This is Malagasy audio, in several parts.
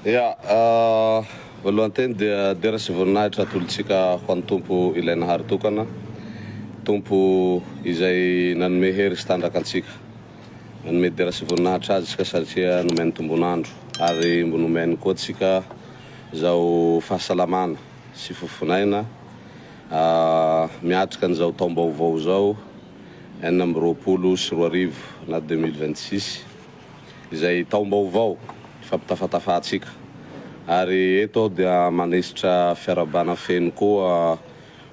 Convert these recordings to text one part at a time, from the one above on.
Ya, voalohany dia derasy voninahitra atolotsika ho an'ny tompo ilaina haritokana, tompo izay nanome hery sy tandraka antsika, nanome derasy voninahitra azy ka satria nomeny tombonandro, ary mbo nomeny koa tsika zao fahasalamana sy fofonaina miatrika an'izao taom-baovao zao 2024 na 2026 izay taom-baovao fampitafatafatsika. Ary eto dia manesitra fiarabana feno koa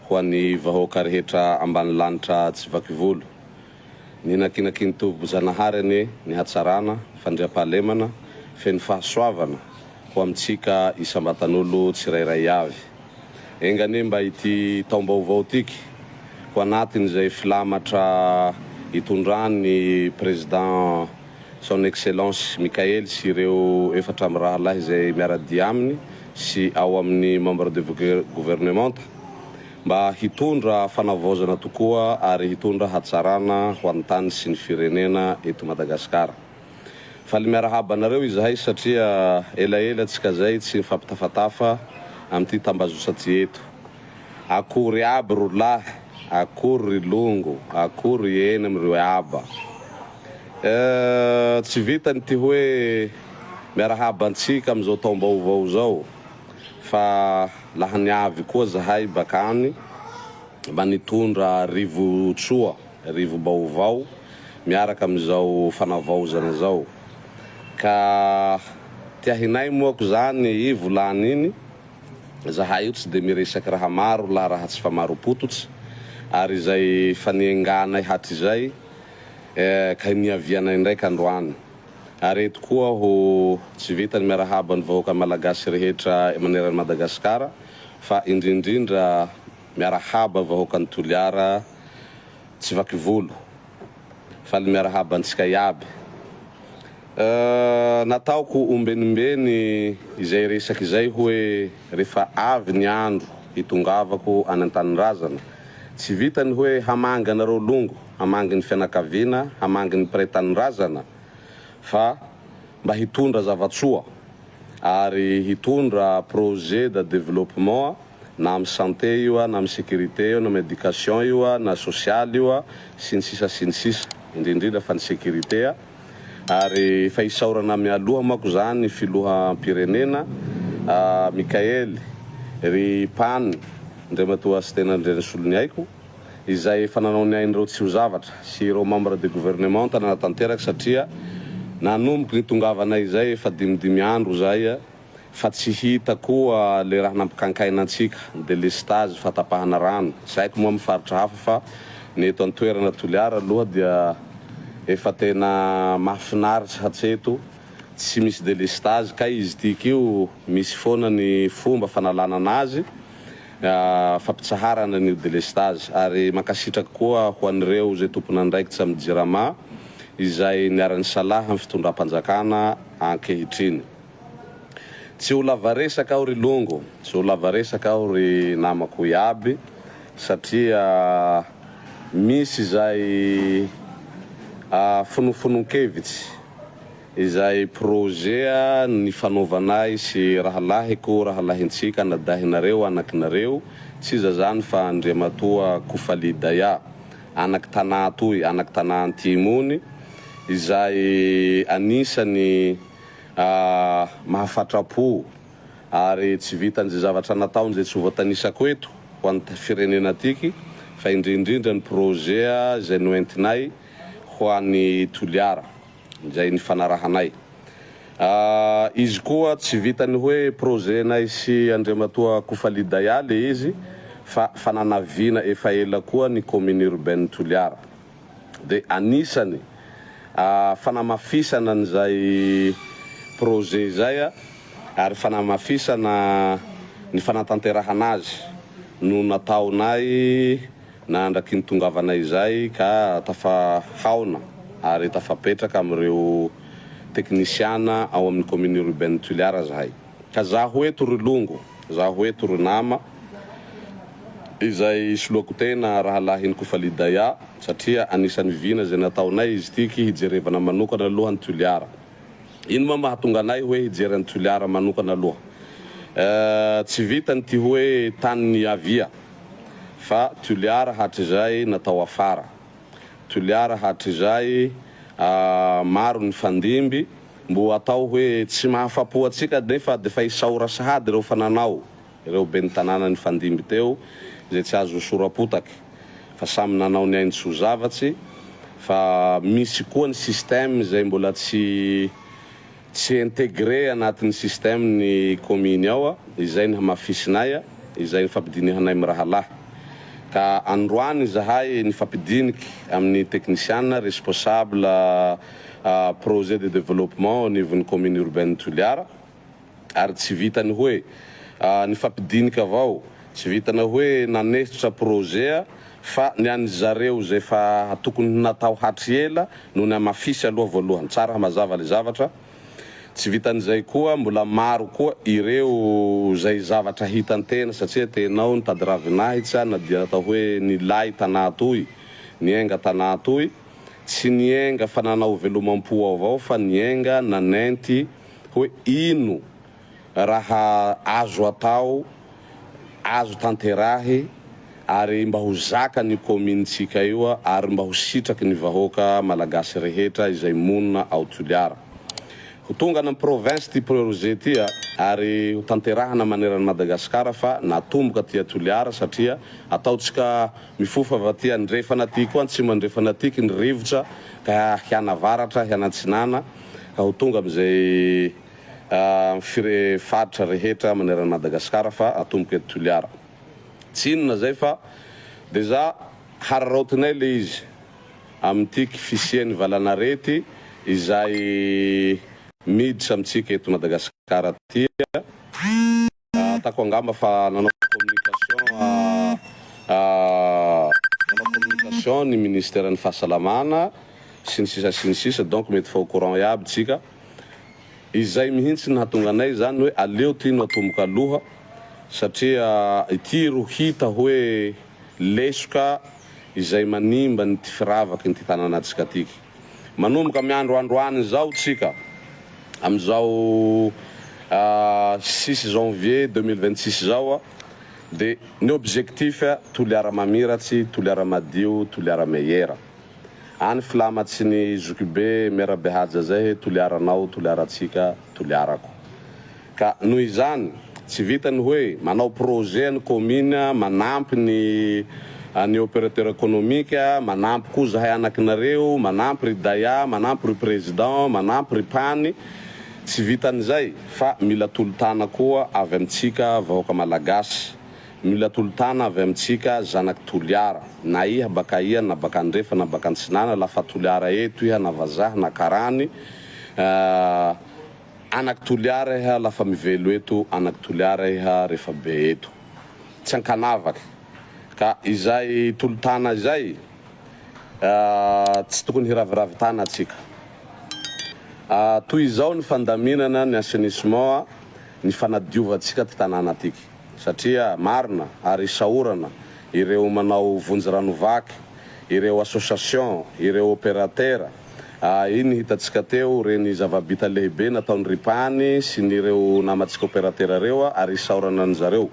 ho an'ny vahoaka rehetra ambany lanitra tsy vakivolo. Ninakinaky tobo-Zanaharany ny hatsarana, fandriam-pahalemana, feno fahasoavana ho amintsika isam-batan'olo tsirairay avy. Engany mba ity taom-baovao tiky ho anatin'izay filamatra itondrany président Son Excellence Mikael sy ireo efatra amin'ny rahalahy izay miaradia aminy sy ao amin'ny membre de gouvernement mba hitondra fanavaozana tokoa ary hitondra hatsarana ho an'ny tany sy ny firenena eto Madagasikara. Faly miarahaba anareo izahay satria elaela tsika zay tsy mifampitafatafa amin'ity tambazotra ty eto. Akory aby ro lahy, akory longo, akory eny amin'ireo aba. Tsy vitany ty hoe miarahaba antsika am'izao taom-baovao zao fa laha niavy koa zahay bakany mba nitondra rivo tsoa, rivo baovao miaraka am'izao fanavaozana zao. Ka tiahinay moako zany i volany iny zahay io tsy de miresaky raha maro laha raha tsy fa maro pototsy ary izay fanienganay hatrizay ka niavianay ndraiky androany. Ary eto koa ho tsy vitany miarahaba ny vahoaka malagasy rehetra maneran'i Madagasikara fa indrindrindra miarahaba vahoaka ny Toliara tsy vakivolo faly miarahaba antsika iaby. Nataoko ombenimbeny izay resaky izay hoe rehefa avy ny andro hitongavako any an-tanirazana tsy vitany hoe hamanga anareo longo, hamangy ny fianakaviana, hamangy ny mpiray-tanirazana fa mba hitondra zavatsoa ary hitondra projet de développement na amin'ny santé io, na amin'ny sécurité io, na amin'ny éducation io, na social io sy ny sisa indrindrindra fa ny sécurité. Ary fa isaorana mialoha mako zany filoham-pirenena Mikael ry Pan Andriamatoa sy tena Andriasolony aiko izay fananao ny ain'ireo tsy ho zavatra sy ireo membre de gouvernement nanatanteraky satria nanomboky ny tongavanay zay efa 5 andro zay fa tsy hita koa le raha nampikankaina antsika délestage fatapahana rano. Tsy haiko moa mifaritra hafa fa ny eto an-toerana Toliara aloha dia efa tena mahafinaritra hatreto tsy misy délestage ka izy tiky io misy foana ny fomba fanalana anazy fampitsaharana ny délestage. Ary makasitraky koa ho an'ireo zay tompon'andraikitra amin'ny Jirama izay niarany salaha amin'ny fitondram-panjakana ankehitriny. Tsy ho lava resaka aho ry longo, tsy ho lava resaka aho ry namako iaby satria misy zay fonofonon-kevitsy izay projet ny fanaovanay sy rahalahyko rahalahintsika nadahinareo anakinareo tsy iza zany fa Andriamatoa Kofaly Daya anak tanà toy anak tanà Antimony izay anisany mahafatrapo ary tsy vitan'izay zavatra nataony zay tsy voatanisako eto ho an'ny firenena tiky fa indrindrindra ny projet zay noentinay ho an'ny Toliara zay ny fanarahanay. Izy koa tsy vitany hoe projet nay sy Andriamatoa Kofaly Daya le izy fa fananavina efa ela koa ny commune urbaine Toliara. De anisany fanamafisana n'izay projet zay ary fanamafisana ny fanatanterahana azy no nataonay na andraky ny tongavanay zay ka tafahaona ary tafapetraka amreo teknisiana ao amin'ny commune urbaine Toliara zahay. Ka zaho eto Rolongo, zaho eto Ronama izay soloako tena rahalahin'ny Kofaly Daya satria anisany vina zay nataonay izy tiky hijerevana manokana aloha ny Toliara. Ino ma mahatonga anay hoe hijery ny Toliara manokana aloha? Tsy vitany ty hoe tany avia fa Toliara hatrizay natao afara. Toliara hatrizay maro ny fandimby mbo atao hoe tsy mahafapo atsika nefa defa isaora sahady reo fananao reo ben'ny tanàna ny fandimby teo zay tsy azo sorapotaky fa samy nanao ny ainy tsy zavatsy fa misy koa ny système zay mbola tsy intégré anatin'ny système ny commune ao izay ny hamafisinay izay ny fampidinihanay mirahalahy. Ka androany zahay ny fampidiniky amin'ny technician responsable projet de développement au niveau ny commune urbaine Toliara ary tsy vitany hoe ny fampidiniky avao tsy vitana hoe nanesitra projet fa ny any zareo zay fa tokony natao hatriela no ny amafisy aloha voalohany tsara mazava le zavatra. Tsy vitan'izay koa mbola maro koa ireo zay zavatra hitantena satria tenao nitady ravinahitsy na dia natao hoe nilay tanà toy nienga tanà toy tsy nienga fa nanao velomam-po avao fa nienga nanenty hoe ino raha azo atao azo tanterahy ary mba ho zaka ny commune-tsika io ary mba ho sitraky ny vahoaka malagasy rehetra izay monina ao Toliara. Ho tonga amin'ny province ty projet ty ary ho tanterahana maneran'ny Madagasikara fa natomboka ty Toliara satria ataotsika mifofa va ty andrefana ty koa tsy mandrefana tiky ny rivotra ka hianavaratra hianatsinana ka ho tonga am'izay faritra rehetra maneran'ny Madagasikara fa atomboka eto Toliara. Tsy inona zay fa deja hararaotinay le izy amin'tiky fisiany valanarety izay miditra amitsika eto Madagasikara ty atako angamba fa nanao communication ny ministère ny fahasalamana sy ny sisa donc mety fa au courant iaby tsika izay mihitsy nahatonga anay zany hoe aleo ty no atomboka aloha satria ity ro hita hoe lesoka izay manimba ny ty firavaky ny ty tanànatsika tiky manomboka miandroandroany zao tsika amizao 6 janvier 2026 zao de ny objectif Toliara mamiratsy Toliara madio Toliara meyera any filamatsy ny Zokibe mera behaja zay Toliaranao Toliaratsika Toliarako ka noho izany tsy vitany hoe manao projet ny commune manampy ny opérateur économique manampy koa zahay anakinareo manampy ry Daya manampy ry président manampy ry Pany tsy vitan'izay fa mila tolotana koa avy amitsika vahoaka malagasy mila tolotana avy amitsika zanaky Toliara na iha baka ia na baka andrefa na baka antsinana lafa Toliara eto iha na vazaha na karany anak Toliara iha lafa mivelo eto anak Toliara iha refa be eto tsy ankanavaky ka izay tolotana izay tsy tokony hiraviravitana atsika toy izao ny fandaminana ny assainissement ny fanadiovatsika ty tanàna tiky satria marina ary isaorana ireo manao vonjiranovaky, ireo association, ireo opérateur. Iny hitatsika teo reny zavabita lehibe nataony ripany sy nireo namatsika opérateur reo ary isaorana an'zareo.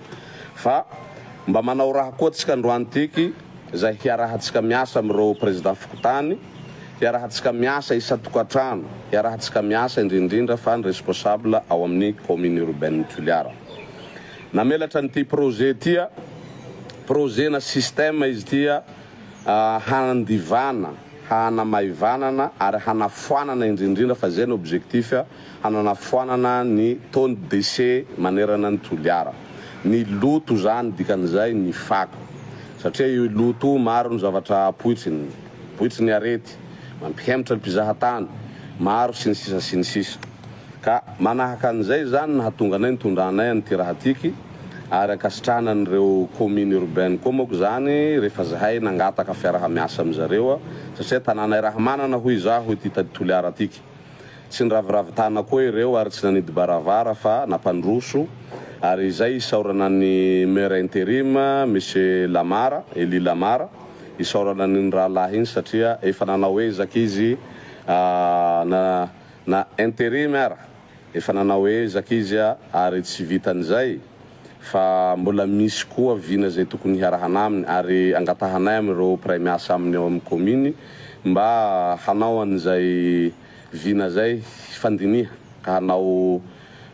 Fa mba manao raha koa tsika androany tiky zay hiarahatsika miasa am'reo président Fokotany, hiarahatsika miasa isa-tokatrano, hiarahatsika miasa indrindrindra fa ny responsable ao amin'ny commune urbaine Toliara. Namelatra n'ity projet tia, projet na système izy tia handivana, hanamaivanana ary hanafoanana indrindrindra fa zay ny objectif hananafoanana ny taux de décès manerana ny Toliara. Ny loto zany dikan'izay ny fako. Satria io loto maro ny zavatra poitsiny arety, mampihematra ny mpizahatany, maro sy ny sisa. Ka manahaka an'izay zany nahatonga anay nitondranay an'ity raha tiky ary akasitrahana an'ireo commune urbaine koa moa zany rehefa zahay nangataka fiarahamiasa am'zareo satria tanàna raha manana hoy zaho ity Toliara tiky. Tsy niraviravitana koa ireo ary tsy nanidy baravara fa napandroso ary izay isaorana ny maire intérim monsieur Lamara, Eli Lamara, isaorana ny rahalahy iny satria efa nanao ezaky izy na intérim ara, efa nanao ezaky izy ary tsy vitan'izay fa mbola misy koa vina zay tokony hiarahana aminy ary angatahanay am'ireo mpiray miasa aminy ao amin'ny commune mba hanao an'izay vina zay fandiniha ka hanao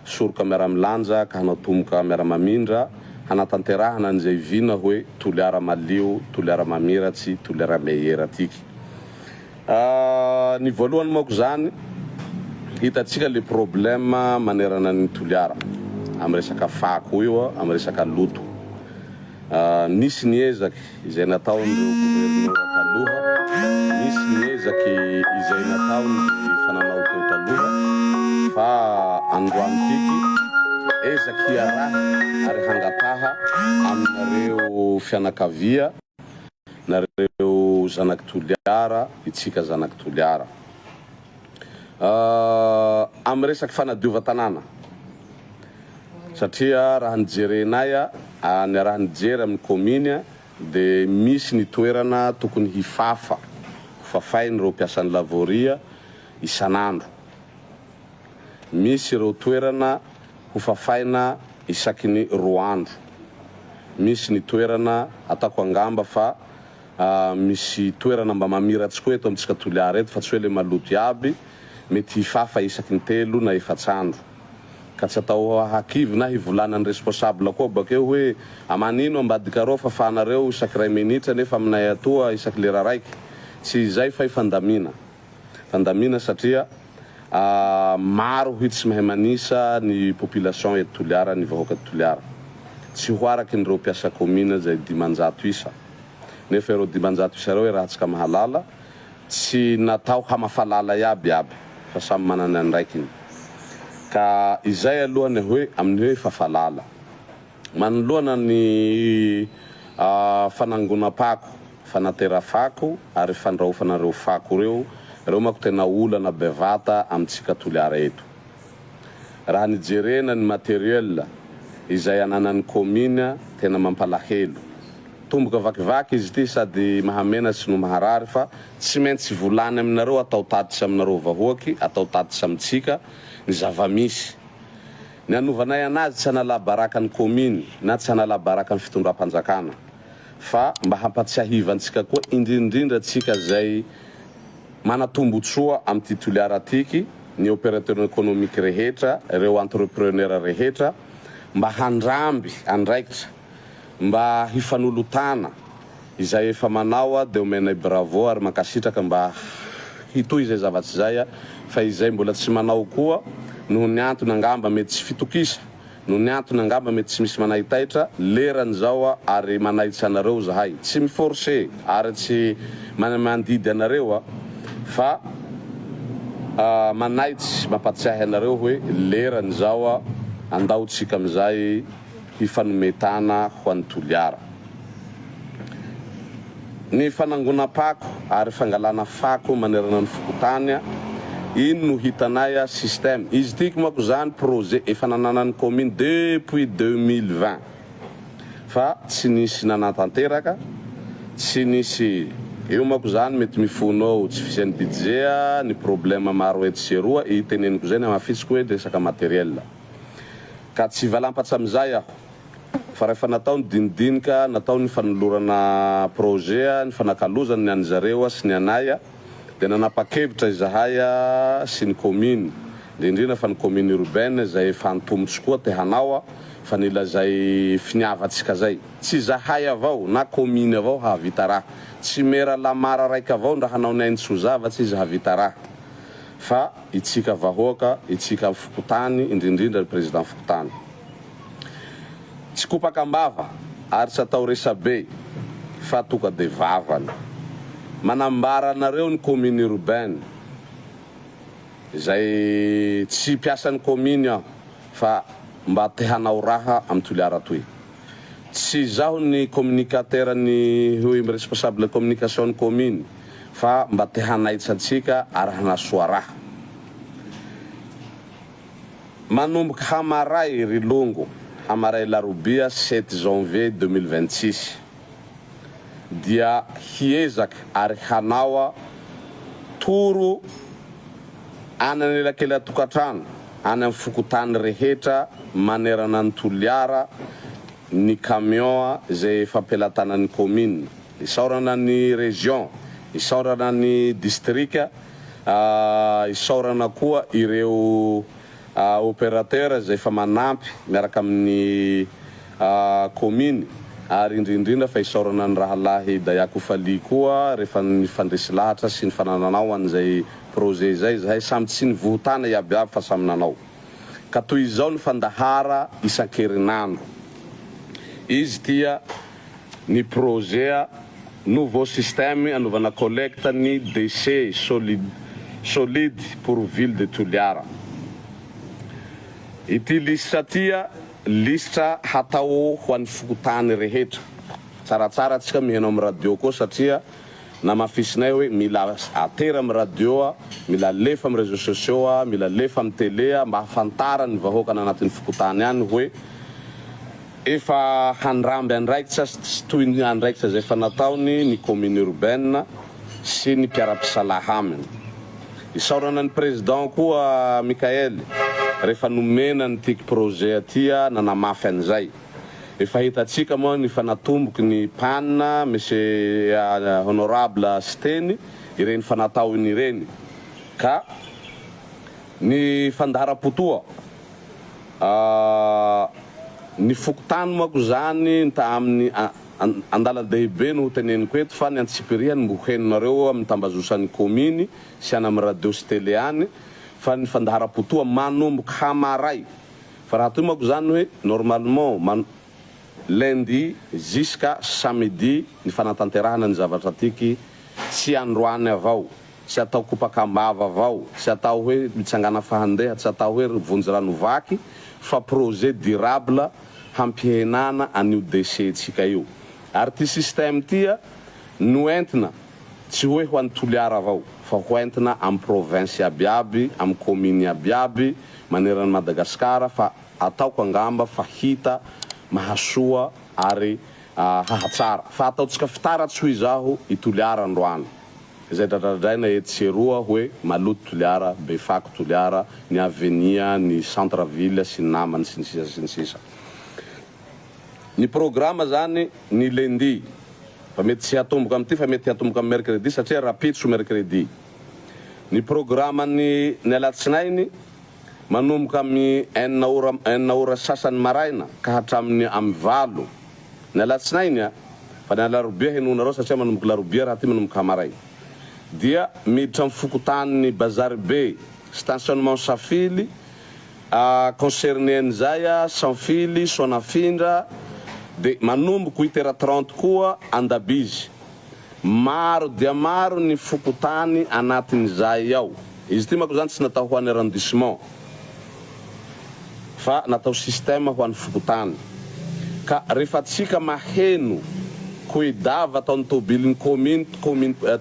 soroka miara-milanja, ka hanao tomboka miara-mamindra, hanatanterahana an'izay vina hoe Toliara malio, Toliara mamiratsy, Toliara meilleur tiky. Ny voalohany moa zany hitatsika le problème manerana ny Toliara am resaka fako io, am resaka loto. Nisy niezaky izay nataon'ireo gouverneur taloha, nisy niezaky izay nataony fananao teo taloha, fa androany tiky ezaky hiaraha ary hangataha aminareo fianakavia nareo zanaky Toliara, itsika zanaky Toliara. Am resaky fanadiova tanàna satria raha nijerenay ny raha nijery amin'ny commune de misy ny toerana tokony hifafa fafainy reo mpiasan'ny lavoria isanandro. Misy ireo toerana hofafaina isaky ny 2 andro. Misy ny toerana atako angamba fa misy toerana mba mamiratsy koa eto amitsika Toliara eto fa tsy hoe le maloto iaby mety hifafa isaky ny 3 na 4 andro. Ka tsy atao hakivy na hivolanan'ny responsable koa bakeo hoe amanino ambadika reo fafanareo isaky 2 minitra nefa aminay atoa isaky lera raiky. Tsy izay fa ifandamina. Fandamina satria maro hitsy mahay manisa ny population eto Toliara, ny vahoaka Toliara. Tsy hoaraky nireo mpiasa commune zay 500 isa. Nefa ireo 500 isa reo raha tsika mahalala tsy natao hamafalala iaby fa samy manana andraikiny. Ka izay alohany hoe amin'ny hoe fafalala. Manoloana ny fanangonam-pako, fanaterafako ary fandrahofanareo fako reo mako tena olana bevata amitsika Toliara eto. Raha nijerena ny materiel izay ananan'ny commune tena mampalahelo. Tomboka vakivaky izy ty sady mahamenatsy no maharary fa tsy maintsy volany aminareo atao tatitsy aminareo vahoaky, atao tatitsy amitsika ny zavamisy. Ny anovanay anazy tsy hanala baraka ny commune na tsy hanala baraka ny fitondram-panjakana fa mba hampatsiahivantsika koa indrindrindra tsika zay manatombotsoa amty Toliara tiky, ny opérateur économique rehetra, ireo entrepreneur rehetra mba handramby andraikitra, mba hifanolotana izay efa manao de omenay bravo ary makasitraka mba hitoy izay zavatsy zay fa izay mbola tsy manao koa noho ny antony angamba mety tsy fitokisa, noho ny antony angamba mety tsy misy manahitaitra leran'izao ary manaitsy anareo zahay. Tsy miforcer ary tsy mandidy anareo fa manaitsy mampatsiahy anareo hoe leran'izao andaotsika amizay hifanometana ho an'ny Toliara. Ny fanangonam-pako ary fangalana fako manerana ny Fokotany iny no hitanay système. Izy tiky moa zany projet efa nananan'ny commune depuis 2020 fa tsy nisy nanatanteraka, tsy nisy io manko zany mety mifonao tsy fisian'ny budget, ny problème maro etseroa iteneniko zay namafitsiko hoe resaka matériel. Ka tsy valampatsa amizay aho. Fa rehefa natao ny dinidinika, natao ny fanolorana projet, ny fanakalozany ny zareo sy ny anay, dia nanapa-kevitra izahay sy ny commune, indrindra fa ny commune urbaine zay efa nitombotsy koa te hanao fa nilazay finiavatsika zay. Tsy zahay avao na commune avao havita raha, tsy mera lamara raika avao ndra hanao ny aintsoazavatsy izy havita raha, fa itsika vahoaka, itsika Fokotany, indrindrindra ny président Fokotany. Tsy kopakambava ary tsy atao resabe fa tonga de vavany. Manambara anareo ny commune urbaine zay tsy piasan'ny commune aho fa mba te hanao raha amin'ny Toliara toy. Tsy zaho ny communicateur ny hoe responsable communication ny commune fa mba te hanaitsa atsika ary hanasoa raha. Manomboka hamaray Rilongo, hamaray Larobia 7 janvier 2026 dia hiezaka ary hanao toro ananelakely tokatrano any amin'ny Fokotany rehetra manerana ny Toliara ny camion zay fampelantanan'ny commune, isaorana ny région, isaorana ny district, isaorana koa ireo opérateur zay fa manampy miaraka amin'ny commune, ary indrindrindra fa isaorana ny rahalahy Dayako Fali koa rehefa ny fandresy lahatra sy ny fanananao an'izay projet zay zahay samy tsy ny vohotana iabiaby fa samy nanao. Ka toy izao ny fandahara isan-kerinandro. Izy tia ny projet nouveau système anovana collecte ny déchets solide pour ville de Toliara. Ity listra tia listra hatao ho an'ny Fokotany rehetra. Tsaratsara tsika mihenao amin'ny radio koa satria namafisinay hoe mila atera amin'ny radio, mila lefa amin'ny réseaux sociaux, mila lefa amin'ny télé mba hafantara ny vahoaka anatin'ny Fokotany any hoe efa handramby andraikitra sy toy ny andraikitra zay fa nataony ny commune urbaine sy ny mpiara-pisalaha aminy. Isaorana ny président koa Mikael rehefa nomena ny tiky projet atia nanamafy an'izay. Efa hitatsika moa ny fanatomboky ny panina monsieur honorable Steny ireny fanataony ireny. Ka ny fandahara-potoa ny Fokotany moa zany amin'ny andala-dehibe no teneniko eto fa ny antsipiriany mbo heninareo amin'ny tambazosan'ny commune sy any amin'ny radio sy télé any fa ny fandahara-potoa manomboka hamaray. Fa raha toy moa zany hoe normalement lundi jusqu'à samedi ny fanatanterahana ny zavatra tiky tsy androany avao, tsy atao kopakambava avao, tsy atao hoe mitsangana fahandeha, tsy atao hoe vonjy-ranovaky fa projet durable hampihenana an'io déchet tsika io. Ary ty système tia noentina tsy hoe ho an'ny Toliara avao fa ho entina amin'ny province abiaby, amin'ny commune abiaby maneran'ny Madagasikara, fa ataoko angamba fa hita mahasoa ary hahatsara. Fa ataotsika fitaratsy hoy zaho i Toliara androany. Zay dradradraina etseroa hoe maloto Toliara, befako Toliara, ny avenia, ny centre ville sy ny namany sy ny sisa sy ny sisa. Ny programme zany ny lundi, fa mety tsy hatomboka amin'ity fa mety hatomboka amin'ny mercredi satria rapitso mercredi. Ny programme ny alatsinainy manomboka amin'ny enina ora sasany maraina ka hatramin'ny amin'ny 8 ny alatsinainy fa ny alarobia henonareo satria manomboka larobia raha ty manomboka hamaray. Dia miditra amin'ny Fokotany ny bazary be stationnement Safily concerné an'izay Sanfily, Sonafindra, de manomboka 8h30 koa Andabizy. Maro dia maro ny Fokotany anatin'izay ao. Izy ty mako zany tsy natao ho an'ny arrondissement fa natao système ho an'ny Fokotany. Ka rehefa tsika maheno kuidava ataon'ny tobilin'ny commune,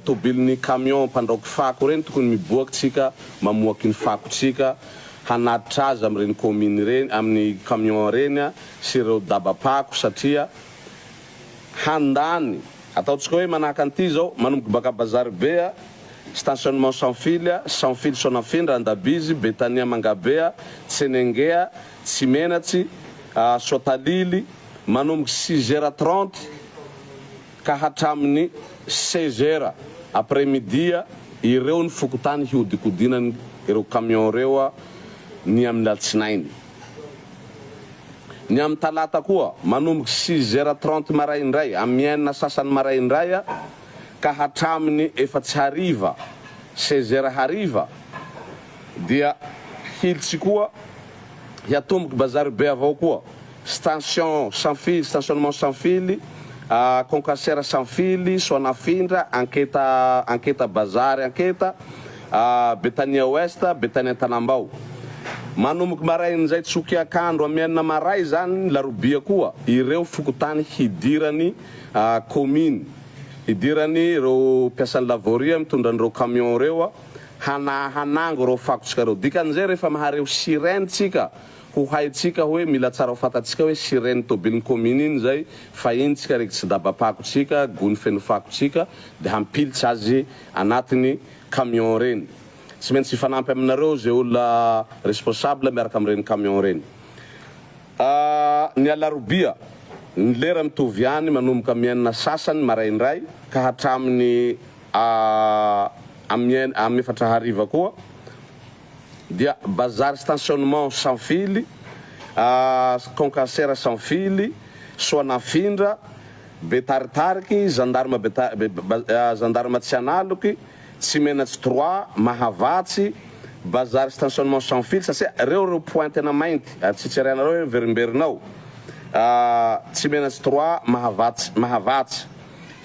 tobilin'ny camion mpandraoky fako reny tokony miboaky tsika mamoaky ny fako tsika hanatitra azy amin'ireny commune reny, amin'ny camion reny sy ireo dabapako satria handany ataontsika hoe manahaka an'ity zao manomboka baka Bazary Bea stationnement sans fil Sonafindra Andabizy Betania Mangabea Tsenengea Tsimenatsy Soatalily manomboka 6h30 ka hatramin'ny 16h après-midi ireo ny fokotany hiodikodinany ireo camion reo ny amin'ny alatsinainy. Ny amin'ny talata koa manomboka 6h30 maraindray amin'ny enina sasany maraindray ka hatramin'ny 4h 16h hariva dia hilitsy koa hiatomboky Bazary Bea avao koa station sans fil stationnement sans fil Concassera sans fil Sonafindra Anketa Bazary Anketa Betania Ouest Betania Tanambao manomboka marain'izay Tsokiakandro amin'ny enina maray zany larobia koa ireo fokotany hidirany commune hidirany ireo mpiasan'ny lavoria mitondra an'ireo camion reo hanango reo fakotsika reo dikan'izay rehefa mahareo sirène tsika ho haitsika hoe mila tsara ho fatatsika hoe sirène tobilin'ny commune iny zay fa iny tsika reky tsy dabapakotsika gony feno fakotsika de hampilitsy azy anatiny camion reny tsy maintsy ifanampy aminareo zay olona responsable miaraka amin'ireny camion reny. Ny alarobia ny lera mitovy ihany manomboka amin'ny enina sasany maraindray ka hatramin'ny amin'ny 4h hariva koa dia Bazary stationnement sans fil Concassera sans fil Sonafindra Betaritariky Gendarme Tsianaloky Tsimenatsy 3 Mahavatsy Bazary stationnement sans fil satria reo point tena mainty tsitsirianareo verimberinao Tsimenatsy 3 Mahavatsy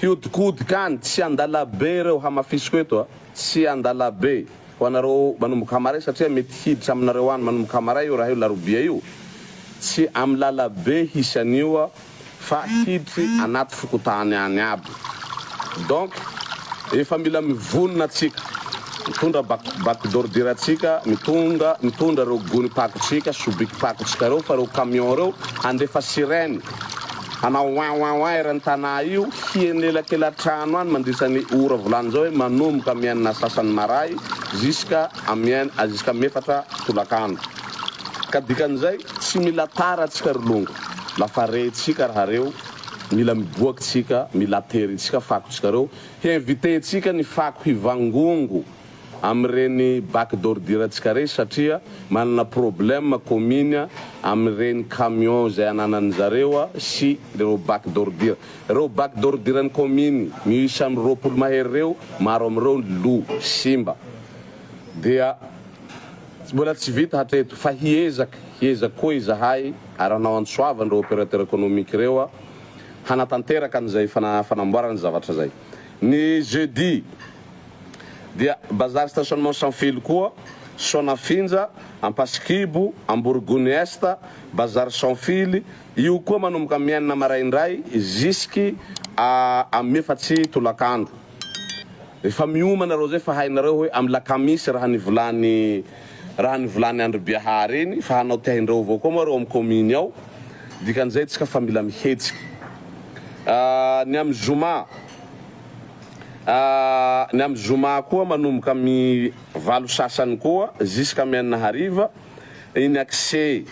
hiodikodika any tsy andalabe reo hamafisiko eto tsy andalabe ho anareo manomboka hamaray satria mety hiditra aminareo any manomboka hamaray io raha io larobia io tsy amin'ny lalabe hisy an'io fa hiditry anaty fokotany any aby. Donc efa mila mivonona atsika mitondra bac d'ordure atsika mitondra reo gony pakotsika sobiky pakotsika reo fa reo camion reo andefa sirène hanao oin eran'ny tanà io hienelakelatrano any mandrisan'ny ora volany zao hoe manomboka amin'ny enina sasany maray jusqu'à amin'ny 4 tolakandro ka dikan'izay tsy mila tara atsika rolongo lafa retsika raha reo mila miboaky tsika mila teritsika fakotsika reo hiinvite tsika ny fako hivangongo amin'ireny bac d'ordure atsika rey satria manana problème commune amin'ireny camion zay ananany zareo sy reo bac d'ordure reo bac d'ordure ny commune misy amin'ny 20 mahery reo maro amin'ireo lo simba dia mbola tsy vita hatreto fa hiezaka koa izahay aranao antsoavan'ireo opérateur économique reo hanatanteraka an'izay fanamboarany zavatra zay. Ny jeudi dia Bazary stationnement sans fil koa Sonafindra Ampasikibo Amborogony Est Bazary sans fil io koa manomboka amin'ny enina maraindray jusky amin'ny 4 tolakandro efa miomana reo zay fa hainareo hoe amin'ny lakamisy raha nivolany Andribiahary iny fa hanao tiahindreo avao koa moa reo amin'ny commune ao dikan'izay tsika fa mila mihetsika. Ny amin'ny zoma koa manomboka amin'ny 8 sasany koa jusqu'à amin'ny 9 hariva iny accès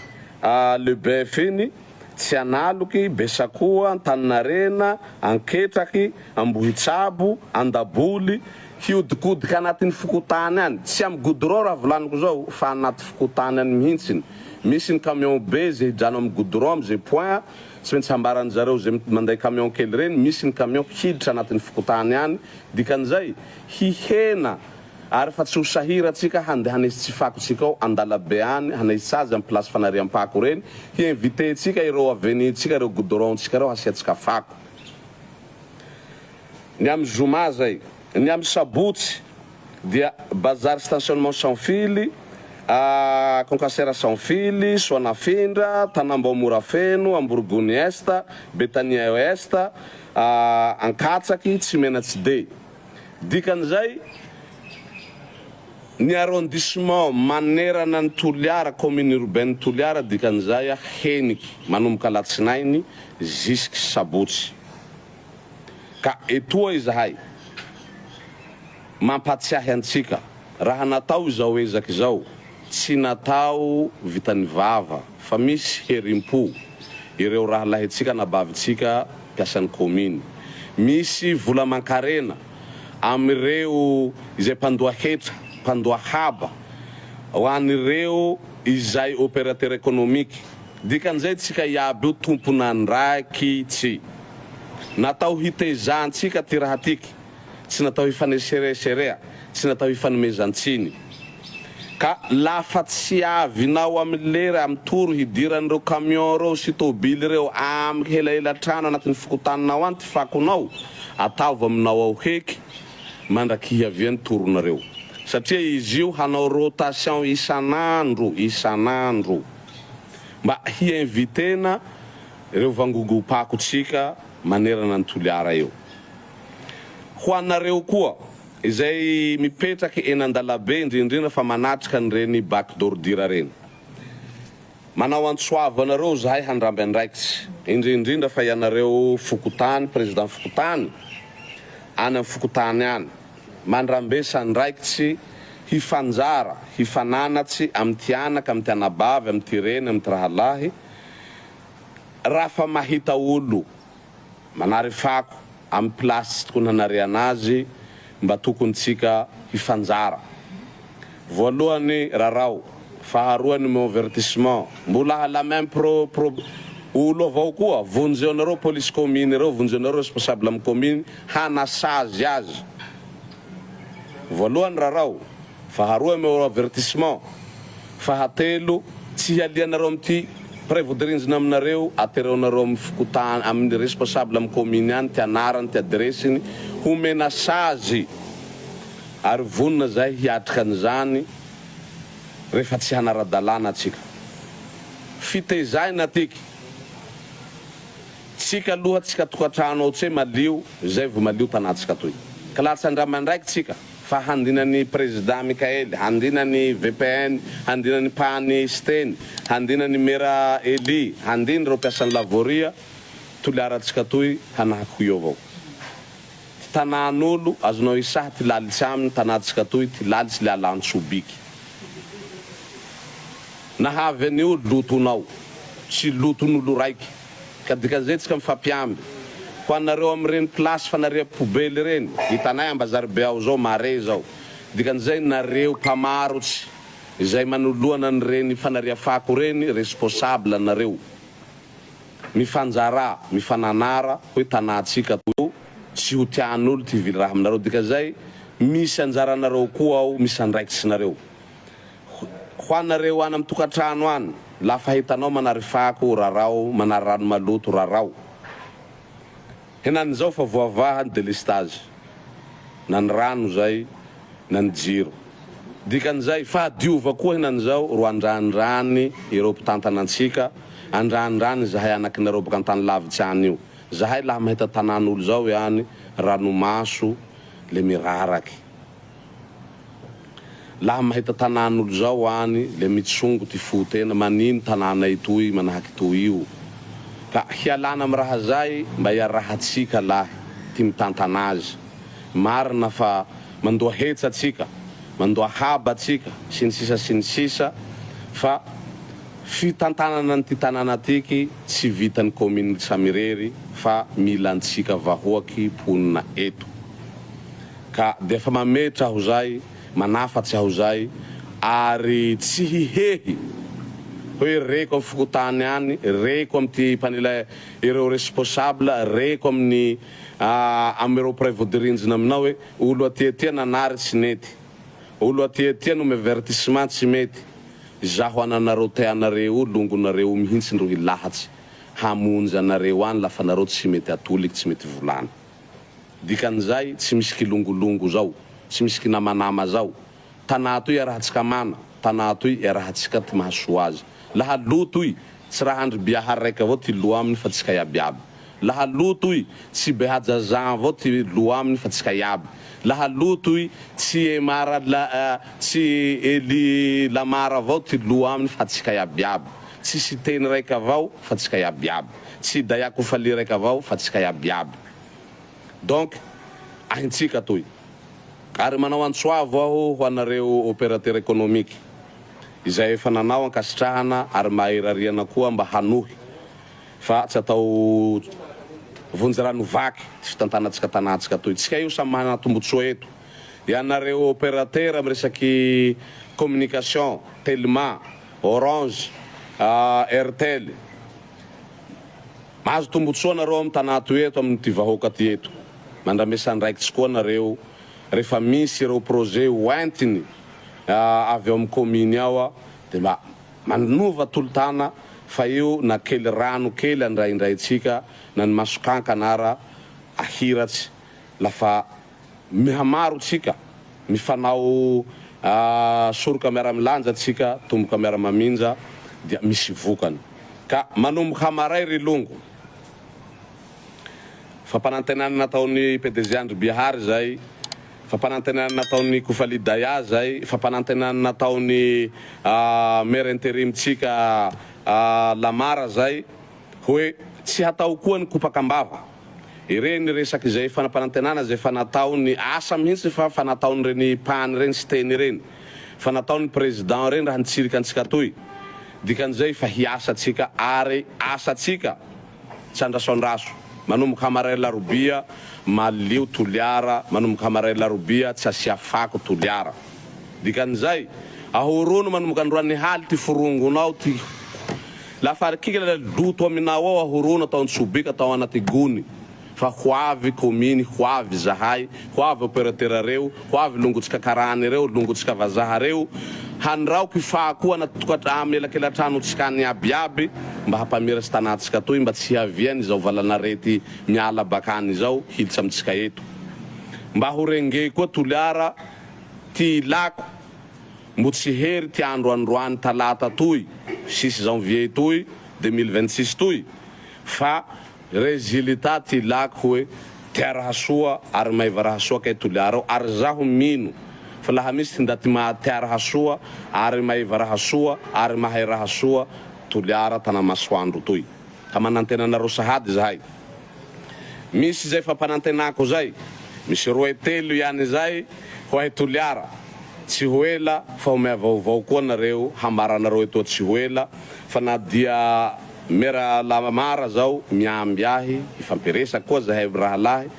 le bef iny Tsianaloky Besakoa Antanarena Anketraky Ambohitsabo Andaboly hiodikodika anatin'ny fokotany any tsy amin'ny goudron raha volaniko zao fa anaty fokotany any mihitsiny misy ny camion be zay hidrano amin'ny goudron am'izay point tsy maintsy hambarany zareo zay manday camion kely reny misy ny camion hiditra anatin'ny fokotany any dikan'izay hihena ary fa tsy ho sahira atsika handeha hanesy tsy fakotsika ao andalabe any hanesy azy amin'ny place fanariam-pako reny hiinvite tsika ireo avenitsika ireo goudron tsika reo hasiatsika fako. Ny amin'ny zoma zay. Ny amin'ny sabotsy dia Bazary stationnement sans fil Concassera sans fil Sonafindra Tanambao Morafeno Amborogony Est Betania Ouest Ankatsaky Tsimenatsy D dikan'izay ny arrondissement manerana ny Toliara commune urbaine Toliara dikan'izay heniky manomboka alatsinainy jusky sabotsy Ka etoa izahay mampatsiahy antsika raha natao zao ezaky zao tsy natao vitany vava fa misy herim-po ireo raha lahitsika nabavitsika piasan'ny commune. Misy vola mankarena amireo izay mpandoa hetra, mpandoa haba ho anireo izay opérateur économique. Dikan'izay tsika iaby io tompona andraikitsy. Natao hitezantsika ty raha tiky, tsy natao hifanesereserea, tsy natao hifanomezantsiny. Ka lafa tsy avinao amin'ny lera amin'ny toro hidiran'ireo camion reo sy tôbily reo amin'ny helaela trano anatin'ny fokotaninao any ty fakonao, ataova aminao ao heky mandraky hiavian'ny toronareo. Satria izy io hanao rotation isanandro mba hi-invitena ireo vangongopako tsika manerana ny toliara eo. Ho anareo koa izay mipetraky eny an-dalabe indrindrina fa manatrika an'ireny bac d'ordure reny. Manao antsoava anareo zahay handramby andraikitsy indrindrindra fa ianareo Fokotany, président Fokotany any amin'ny Fokotany any mandrambesa andraikitsy hifanjara, hifananatsy amin'ny tianaka, amin'ny tianabavy, amin'ny tireny, amin'ny tirahalahy. Raha fa mahita olo manary fako amin'ny plasy tokony hanare anazy mba tokony tsika hifanjara. Voalohany rarao, faharoany mo avertissement, mbola la même olo avao koa vonjeonareo police commune reo, vonjeonareo responsable amin'ny commune hanasazy azy. Voalohany rarao, faharoa mo avertissement, fahatelo tsy hialianareo amin'ty prévodirindrina aminareo, atereonareo amin'ny Fokotany, amin'ny responsable amin'ny commune any, ty anarany, ty adresiny, homena sazy ary vonina zay hiatrika an'izany rehefa tsy hanaradalana atsika. Fitezayna tiky tsika aloha tsika tokatrano ao tse malio, zay vo malio tanatsika toy. Ka latsa andramandraiky tsika fa handinany président Mikaely, handinany VPN, handinany Pani Steny, handinany Mera Eli, handiny reo piasan'ny Lavoria, toliaratsika toy hanahako io avao. Tanan'olo azonao isaha ty lalitsy aminy tanatsika toy, ty lalitsy le alany Sobiky. Nahavy an'io lotonao, tsy loton'olo raiky. Ka dikan'izay tsika mifampiamby. Ho anareo amin'ireny plasy fanaria poubelle reny, hitanay Ambazaribe ao zao mare zao. Dikan'izay nareo mpamarotsy izay manoloana an'ireny fanaria fako reny, responsable nareo. Mifanjara, mifananara, hoe tanatsika to tsy ho tian'olo ty vily raha aminareo. Dikan'izay misy anjaranareo koa ao, misy andraikitsinareo. Ho anareo any amin'ny tokatrano any, lafa hitanao manary fako rarao, manary rano maloto rarao. Henan'izao fa voavaha ny délestage, nany rano zay, nany jiro. Dikan'izay fa diova koa henan'izao ro andrandrany ireo mpitantanantsika, andrandrany zahay anakinareo baka antany lavitsy any io. Zahay laha mahita tanan'olo zao yani ranomaso le miraraky. Laha mahita tanan'olo zao any le mitsongo ty fo tena manino tananay toy manahaky toy io. Ka hialana amin'ny raha zay mba iarahatsika lahy ty mitantana azy. Marina fa mandoa hetsa tsika, mandoa haba tsika, sinisisa fa fitantanana ty tanana tiky tsy vitan'ny commune Samirery fa mila antsika vahoaky ponina eto. Ka defa mametra aho zay, manafatsy aho zay ary tsy hihehy hoe reko amin'ny Fokotany any, reko amin'ny mpanila ireo responsable, reko amin'ny amireo prévodirindrina aminao hoe olo atia nanary tsy nety, olo atia nome avertissement tsy mety. Zaho ananareo teanareo longonareo mihitsy ndro hilahatsy hamonjy anareo any lafa nareo tsy mety atoliky, tsy mety volany. Dikan'izay tsy misy kilongolongo zao, tsy misy kinamanama zao. Tanà toy arahatsika mana, tanà toy arahatsika ty mahasoa azy. Laha loto i tsy raha andry biahary raiky avao ty loa aminy fa tsika iabiaby. Laha loto i tsy behajazan avao ty loa aminy fa tsika iaby. Laha loto i tsy emara tsy Eli Lamara avao ty loa aminy fa tsika iabiaby. Tsy siteny raiky avao fa tsika iabiaby. Tsy Dayako Faly raiky avao fa tsika iabiaby. Donc ahintsika toy ary manao antsoavo aho ho anareo opérateur économique izay efa nanao ankasitrahana ary mahirariana koa mba hanohy fa tsy atao vonjirano vaky fitantanatsika tanatsika toy tsika io samy manana tombotsoa eto ianareo opérateur am resaky communication Telma Orange Airtel mahazo tombotsoa nareo am tanato eto amin'ny ty vahoaka ty eto mandramesandraikitsy koa nareo rehefa misy ireo projet hoentiny avy eo amin'ny commune ao de mba manova tolotana fa io na kely rano kely andraindraitsika na ny masokankanara ahiratsy lafa mihamaro tsika mifanao soroka miara-milanja tsika tomboka miara-maminja dia misy vokany ka manomboka hamaray ry longo fampanantenana nataony PDG Andry Bihary zay fampanantenana nataony Kofali Daya zay fampanantenana nataony maire intérim tsika Lamara zay hoe tsy hatao koa ny kopakambava ireny resaky zay fanampanantenana zay fanataony asa mihitsy fa fanataony reny pani reny sy teny reny fanataony président reny raha nitsirika antsika toy dikan'izay fa hiasa tsika ary asa tsika tsy andrasoandraso manomboka hamaray larobia malio toliara manomboka hamaray larobia tsy asia fako toliara dikan'izay ahorono manomboka androany haly ty forongonao ty lafa kikala luto aminao ao ahorono ataony sobika atao anaty gony fa hoavy commune hoavy zahay hoavy opérateur reo hoavy longotsika karany reo longotsika vazaha reo handrao kifako anaty elakelatrano tsikany abiaby mba hampamiratsy tanatsika toy mba tsy haviany zao valanarety miala bakany zao hiditsy amitsika eto mba horenge koa toliara ty lako mbo tsy hery ty androany talata toy 6 janvier toy 2026 toy fa résultat ty lako hoe tiaraha soa ary maiva raha soa kay toliara ary zaho mino fa laha misy ndaty tiaraha soa ary maiva raha soa ary mahay raha soa toliara Tanamasoandro toy ka manantenanareo sahady zahay misy zay fampanantenako zay misy roe telo ihany zay hoay toliara tsy hoela fa omea vaovao koa nareo hambaranareo eto tsy hoela fa na dia mera Lamara zao miamby ahy ifampiresaky koa zahay raha lahy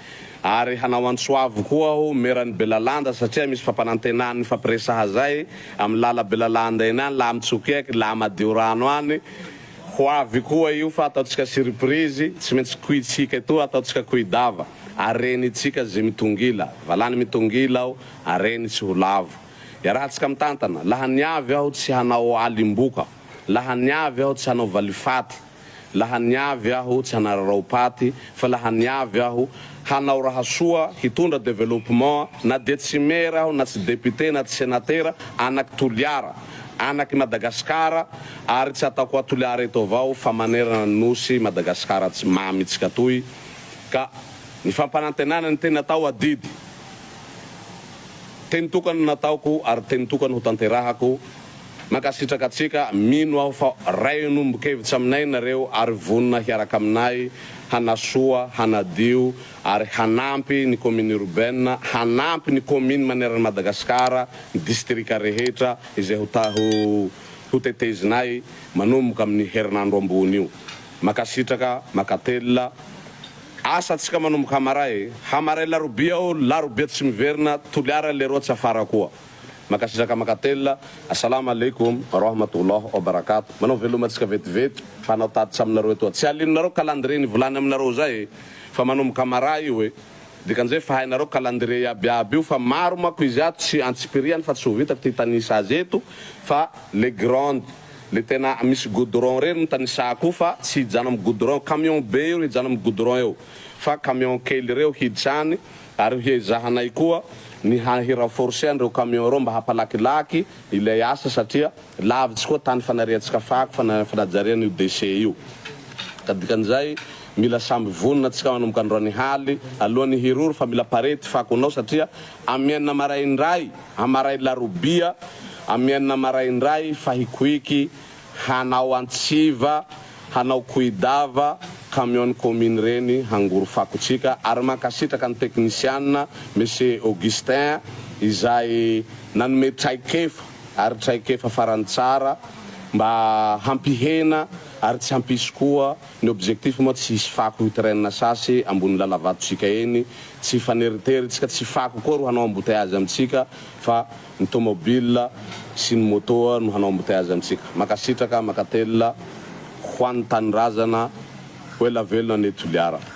ary hanao antsoavo koa aho merany Belalanda satria misy fampanantenany fampiresaha zay amy lala Belalanda eny any la mitsokeky la madio rano any hoavy koa io fa ataotsika surprise tsy maintsy kuitsika eto ataotsika kuidava areny tsika ze mitongila valany mitongila aho areny tsy ho lavo raha tsika mitantana laha niavy aho tsy hanao alimboka laha niavy aho tsy hanao valifaty laha niavy aho tsy hanararao paty fa laha niavy aho hanao raha soa hitondra développement na de tsy maire aho na tsy député na tsy sénateur anaky toliara anaky Madagasikara ary tsy ataoko toliara eto avao fa manerana nosy Madagasikara tsy mamy tsika toy ka ny fampanantenana ny tena atao adidy teny tokany nataoko ary teny tokany ho tanterahako makasitraka atsika mino aho fa ray nombokevitsy aminay nareo ary vonona hiaraka aminay hanasoa hanadio ary hanampy ny commune urbaine hanampy ny commune manerana Madagasikara ny district rehetra izay ho tetezinay manomboka amin'ny herinandro ambony io makasitraka makatela asa tsika manomboka hamaray larobia tsy miverina toliara leroa tsy afara koa makasitraka makatela assalamu alaikum warahmatullahi wabarakatuh manao veloma tsika vetivety fanao tatitsy aminareo eto tsy alinonareo calendrier ny volany aminareo zay fa manomboka maray io dikan'izay fa hainareo calendrier abiaby io fa maro mako izy ato tsy antsipiriany fa tsy ho vitako ty tanisa azy eto fa les grandes le tena misy goudron reny mitanisako fa tsy hijano amy goudron camion be io hijano amy goudron eo fa camion kely reo hiditsany ary hiezahanay koa ny hiraforcer andreo camion reo mba hapalakilaky ilay asa satria lavitsy koa tany fanariatsika fako fanajariana io DC io ka dikan'izay mila samby vonona tsika manomboka androany haly alohan'ny hiroro fa mila parety fakonao satria amienina maraindray hamaray larobia amienina maraindray fa hikoiky hanao antsiva hanao kuidava camion commune reny hangoro fakotsika ary makasitraka ny technician monsieur Augustin izay nanome traikefa ary traikefa farany tsara mba hampihena ary tsy hampisy koa ny objectif mo tsy hisy fako hitorenana sasy ambony lalavatotsika eny tsy faneriteritsika tsy fako koa ro hanao embouteillage amitsika fa ny tomobile sy ny moto no hanao embouteillage amitsika makasitraka makatelina ho an'ny Tanindrazana ho ela velona ny Toliara.